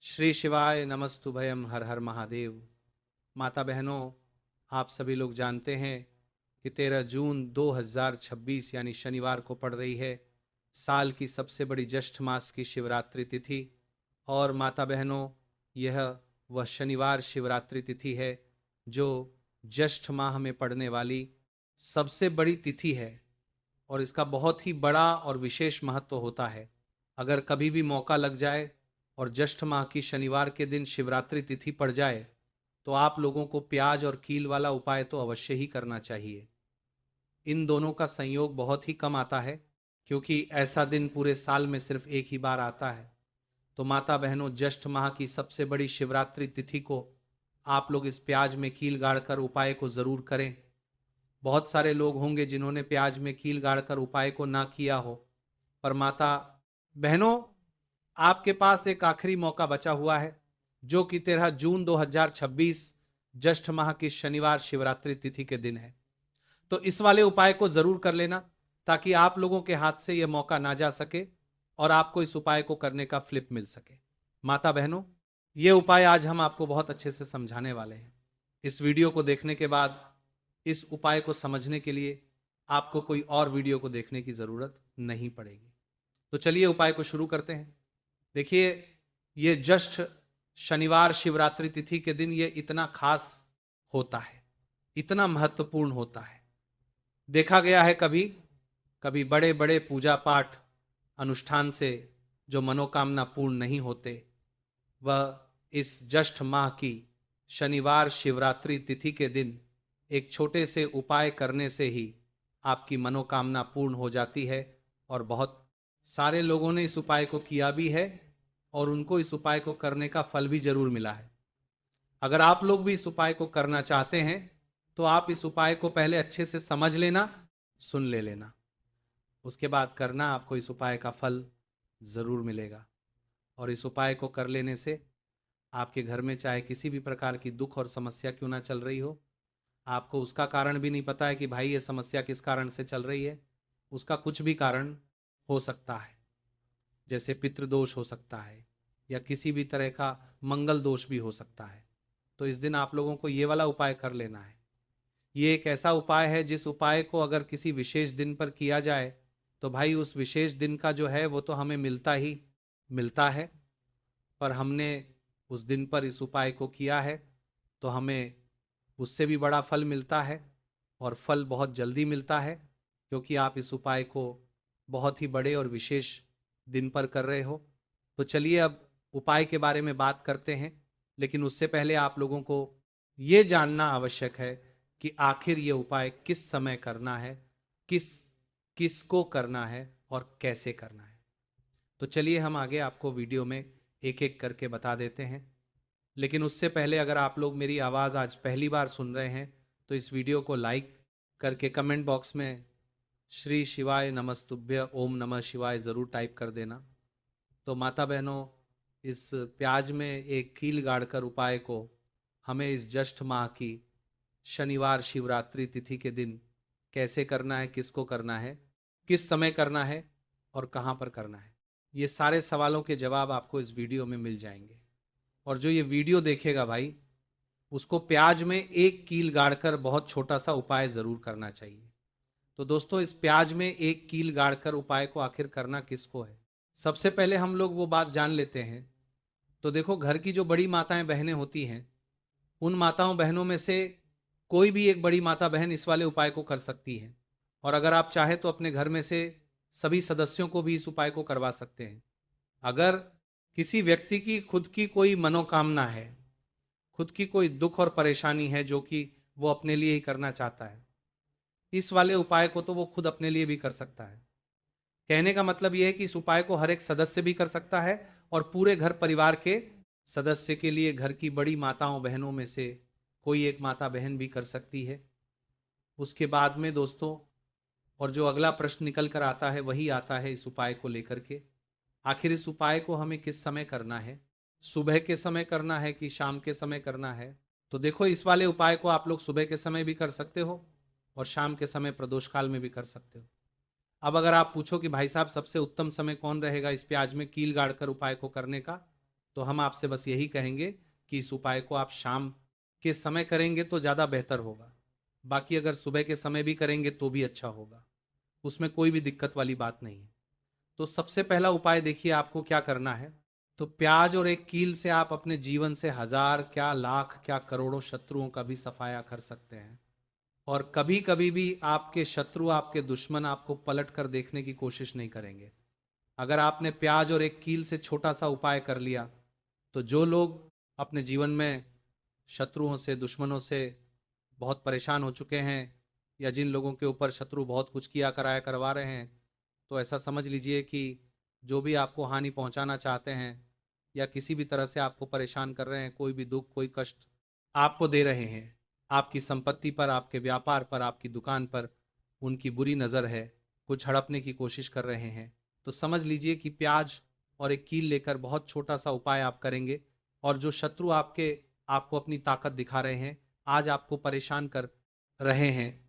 श्री शिवाय नमस्तुभयम हर हर महादेव। माता बहनों, आप सभी लोग जानते हैं कि 13 जून 2026 यानी शनिवार को पड़ रही है साल की सबसे बड़ी ज्येष्ठ मास की शिवरात्रि तिथि। और माता बहनों, यह वह शनिवार शिवरात्रि तिथि है जो ज्येष्ठ माह में पड़ने वाली सबसे बड़ी तिथि है और इसका बहुत ही बड़ा और विशेष महत्व होता है। अगर कभी भी मौका लग जाए और ज्येष्ठ माह की शनिवार के दिन शिवरात्रि तिथि पड़ जाए तो आप लोगों को प्याज और कील वाला उपाय तो अवश्य ही करना चाहिए। इन दोनों का संयोग बहुत ही कम आता है क्योंकि ऐसा दिन पूरे साल में सिर्फ एक ही बार आता है। तो माता बहनों, ज्येष्ठ माह की सबसे बड़ी शिवरात्रि तिथि को आप लोग इस प्याज में कील गाड़कर उपाय को जरूर करें। बहुत सारे लोग होंगे जिन्होंने प्याज में कील गाड़कर उपाय को ना किया हो, पर माता बहनों, आपके पास एक आखिरी मौका बचा हुआ है जो कि 13 जून 2026 ज्येष्ठ माह की शनिवार शिवरात्रि तिथि के दिन है। तो इस वाले उपाय को जरूर कर लेना ताकि आप लोगों के हाथ से यह मौका ना जा सके और आपको इस उपाय को करने का फ्लिप मिल सके। माता बहनों, यह उपाय आज हम आपको बहुत अच्छे से समझाने वाले हैं। इस वीडियो को देखने के बाद इस उपाय को समझने के लिए आपको कोई और वीडियो को देखने की जरूरत नहीं पड़ेगी। तो चलिए उपाय को शुरू करते हैं। देखिए, ये जस्ट शनिवार शिवरात्रि तिथि के दिन ये इतना खास होता है, इतना महत्वपूर्ण होता है। देखा गया है कभी कभी बड़े बड़े पूजा पाठ अनुष्ठान से जो मनोकामना पूर्ण नहीं होते, वह इस ज्येष्ठ माह की शनिवार शिवरात्रि तिथि के दिन एक छोटे से उपाय करने से ही आपकी मनोकामना पूर्ण हो जाती है। और बहुत सारे लोगों ने इस उपाय को किया भी है और उनको इस उपाय को करने का फल भी जरूर मिला है। अगर आप लोग भी इस उपाय को करना चाहते हैं तो आप इस उपाय को पहले अच्छे से समझ लेना, सुन ले लेना, उसके बाद करना, आपको इस उपाय का फल जरूर मिलेगा। और इस उपाय को कर लेने से आपके घर में चाहे किसी भी प्रकार की दुख और समस्या क्यों ना चल रही हो, आपको उसका कारण भी नहीं पता है कि भाई ये समस्या किस कारण से चल रही है, उसका कुछ भी कारण हो सकता है। जैसे पितृदोष हो सकता है या किसी भी तरह का मंगल दोष भी हो सकता है। तो इस दिन आप लोगों को ये वाला उपाय कर लेना है। ये एक ऐसा उपाय है जिस उपाय को अगर किसी विशेष दिन पर किया जाए तो भाई उस विशेष दिन का जो है वो तो हमें मिलता ही मिलता है, पर हमने उस दिन पर इस उपाय को किया है तो हमें उससे भी बड़ा फल मिलता है। और फल बहुत जल्दी मिलता है क्योंकि आप इस उपाय को बहुत ही बड़े और विशेष दिन पर कर रहे हो। तो चलिए अब उपाय के बारे में बात करते हैं, लेकिन उससे पहले आप लोगों को ये जानना आवश्यक है कि आखिर ये उपाय किस समय करना है, किस किसको करना है और कैसे करना है। तो चलिए हम आगे आपको वीडियो में एक एक करके बता देते हैं। लेकिन उससे पहले अगर आप लोग मेरी आवाज़ आज पहली बार सुन रहे हैं तो इस वीडियो को लाइक करके कमेंट बॉक्स में श्री शिवाय नमस्तुभ्य ओम नमः शिवाय ज़रूर टाइप कर देना। तो माता बहनों, इस प्याज में एक कील गाड़कर उपाय को हमें इस ज्येष्ठ माह की शनिवार शिवरात्रि तिथि के दिन कैसे करना है, किसको करना है, किस समय करना है और कहाँ पर करना है, ये सारे सवालों के जवाब आपको इस वीडियो में मिल जाएंगे। और जो ये वीडियो देखेगा भाई, उसको प्याज में एक कील गाड़कर बहुत छोटा सा उपाय ज़रूर करना चाहिए। तो दोस्तों, इस प्याज में एक कील गाड़कर उपाय को आखिर करना किसको है, सबसे पहले हम लोग वो बात जान लेते हैं। तो देखो, घर की जो बड़ी माताएं बहनें होती हैं, उन माताओं बहनों में से कोई भी एक बड़ी माता बहन इस वाले उपाय को कर सकती है। और अगर आप चाहे तो अपने घर में से सभी सदस्यों को भी इस उपाय को करवा सकते हैं। अगर किसी व्यक्ति की खुद की कोई मनोकामना है, खुद की कोई दुख और परेशानी है जो कि वो अपने लिए ही करना चाहता है, इस वाले उपाय को तो वो खुद अपने लिए भी कर सकता है। कहने का मतलब यह है कि इस उपाय को हर एक सदस्य भी कर सकता है और पूरे घर परिवार के सदस्य के लिए घर की बड़ी माताओं बहनों में से कोई एक माता बहन भी कर सकती है। उसके बाद में दोस्तों, और जो अगला प्रश्न निकल कर आता है वही आता है इस उपाय को लेकर के, आखिर इस उपाय को हमें किस समय करना है, सुबह के समय करना है कि शाम के समय करना है। तो देखो, इस वाले उपाय को आप लोग सुबह के समय भी कर सकते हो और शाम के समय प्रदोष काल में भी कर सकते हो। अब अगर आप पूछो कि भाई साहब सबसे उत्तम समय कौन रहेगा इस प्याज में कील गाड़कर उपाय को करने का, तो हम आपसे बस यही कहेंगे कि इस उपाय को आप शाम के समय करेंगे तो ज़्यादा बेहतर होगा। बाकी अगर सुबह के समय भी करेंगे तो भी अच्छा होगा, उसमें कोई भी दिक्कत वाली बात नहीं है। तो सबसे पहला उपाय देखिए आपको क्या करना है। तो प्याज और एक कील से आप अपने जीवन से हजार क्या लाख क्या करोड़ों शत्रुओं का भी सफाया कर सकते हैं। और कभी कभी भी आपके शत्रु आपके दुश्मन आपको पलट कर देखने की कोशिश नहीं करेंगे। अगर आपने प्याज और एक कील से छोटा सा उपाय कर लिया तो जो लोग अपने जीवन में शत्रुओं से दुश्मनों से बहुत परेशान हो चुके हैं या जिन लोगों के ऊपर शत्रु बहुत कुछ किया कराया करवा रहे हैं, तो ऐसा समझ लीजिए कि जो भी आपको हानि पहुंचाना चाहते हैं या किसी भी तरह से आपको परेशान कर रहे हैं, कोई भी दुख कोई कष्ट आपको दे रहे हैं, आपकी संपत्ति पर आपके व्यापार पर आपकी दुकान पर उनकी बुरी नज़र है, कुछ हड़पने की कोशिश कर रहे हैं, तो समझ लीजिए कि प्याज और एक कील लेकर बहुत छोटा सा उपाय आप करेंगे। और जो शत्रु आपको अपनी ताकत दिखा रहे हैं, आज आपको परेशान कर रहे हैं,